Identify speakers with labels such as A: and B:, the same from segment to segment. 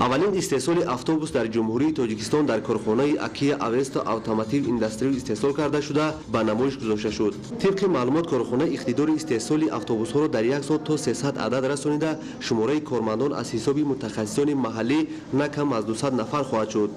A: اولین استحصال اتوبوس در جمهوری تاجیکستان در کارخانه اکیا اوست اتوماتیو اندستری استحصال کرده شده به نمایش گذاشته شد. طبق معلومات کارخانه اقتدار استحصال اتوبوس‌ها را در یک ساعت تا 300 عدد رسانیده شماره کارمندان از حساب متخصصان محلی نه کم از 200 نفر خواهد شد.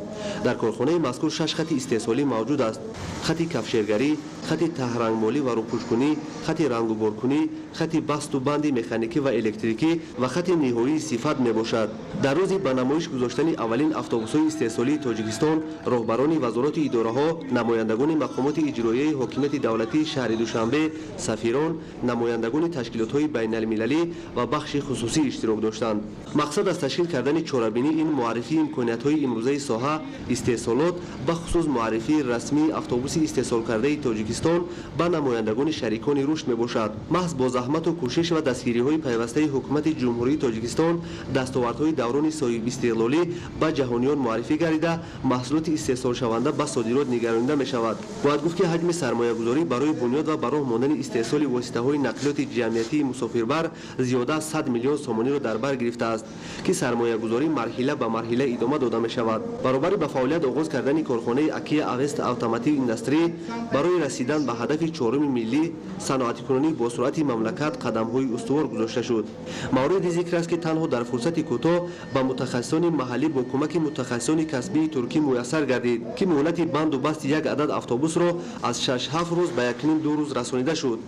A: در کارخانه مذکور 6 خط استحصالی موجود است: خط کفشرگری، خط تهرنگمالی و روپوشکنی، خط رنگ و بارکنی، خط بست و بند مکانیکی و الکتریکی و خط نهایی صفت میباشد. در روز به نمایش گذاشتن اولین اتوبوس‌های استحصالی تاجیکستان، راهبران وزارات اداره‌ها، نمایندگان مقامات اجرایی حکومت دولتی شهر دوشنبه، سفیران، نمایندگان تشکیلات‌های بین‌المللی و بخش خصوصی اشتراک داشتند. مقصد از تشکیل کردن چهاربینی این معرفی امکانیت‌های امروزه ساحه استحصالات به خصوص معرفی رسمی اتوبوس استحصال کرده تاجیکستان به نمایندگان شریکان رشد میباشد. محض با زحمت و کوشش و دستگیری‌های پیوسته حکومت جمهوری تاجیکستان دستاوردهای دوران صاحب استقلالی به جهانیان معرفی گردیده محصولات استحصال شونده به صادرات نگرانیده می شود. باید گفت که حجم سرمایه‌گذاری برای بنیاد و برای ماندن استحصال واسطه‌های نقلیات جمعیتی مسافربر زیاده از 100 میلیون سومانی را در بر گرفته است که سرمایه‌گذاری مرحله به مرحله ادامه داده می شود. برابر به فعالیت آغاز کردن کارخانه اکیا اوست اتوماتیو اندستری برای رسیدن به هدف چهارم ملی صنعتی کنونی با سرعت مملکت قدم‌های استوار گذاشته شد. مورد ذکر است که تنها در فرصت کوتاه به متخصصان محلی با کمک متخصصان کسبی ترکی میسر گردید که مهلت بند و بست یک عدد اتوبوس را از 6-7 روز به 1.5-2 روز رسانیده شد.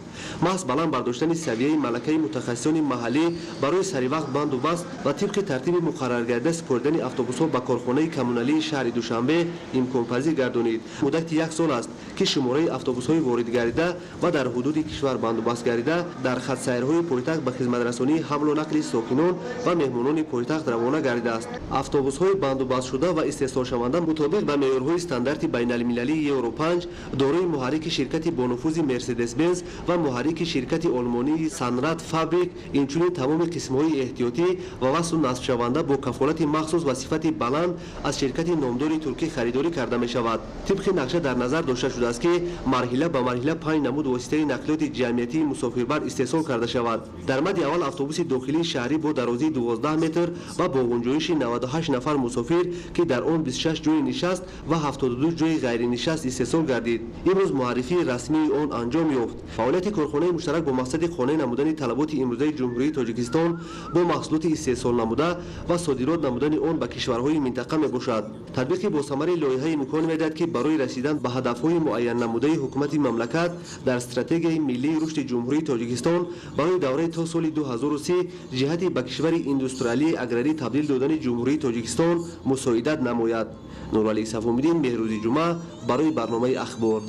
A: محض بلند برداشتن سویه ملکه متخصصان محلی برای سری وقت بند و بست و طبق ترتیب مقرر گردیده سپردن اتوبوس‌ها به کارخانه کمونالی شهر دوشنبه امکان پذیر گردانید. مدت یک سال است که شماره اتوبوس‌های وارد گردیده و در حدود کشور بند و بست گردیده در خط سیرهای پایتخت به خدمت رسانی حمل و نقل ساکنان و مهمانان پایتخت روانه گردیده است. اتوبوس‌های بند و بست شده و استحصال شونده مطابق به معیارهای استاندارد بین‌المللی یورو 5 دارای محرک شرکت با نفوذ مرسدس بنز و محرک شرکت آلمانی سنراد فابریک، اینچنین تمام قسم‌های احتیاطی و وصل و نصب شونده با کفالت مخصوص و صفت بلند از شرکت نامدار ترکی خریداری کرده می شود. طبق نقشه در نظر داشته شده است که مرحله به مرحله 5 نمود واسطه نقلیات جمعیتی مسافربر استحصال کرده شود. در مد اول اتوبوس داخلی شهری با درازی 12 متر و با گنجایش 98 نفر مسافر که در آن 26 جای نشست و 72 جای غیر نشست استحصال گردید. امروز معرفی رسمی آن انجام یافت. فعالیت کارخانه مشترک با مقصد خانه نمودن طلبات امروزه جمهوری تاجیکستان با محصولات استحصال نموده و صادرات نمودن آن به کشورهای منطقه میباشد. تطبیق با ثمر لایحه امکان میدهد که برای رسیدن به هدفهای معین نموده حکومت مملکت در استراتژی ملی رشد جمهوری تاجیکستان برای دوره تا سال 2030 جهت به کشور اندستریالی اگراری تبدیل دادن جمهوری تاجیکستان مساعدت نماید. نورعلی صفوی‌الدین، بهروز جمعه برای برنامه اخبار.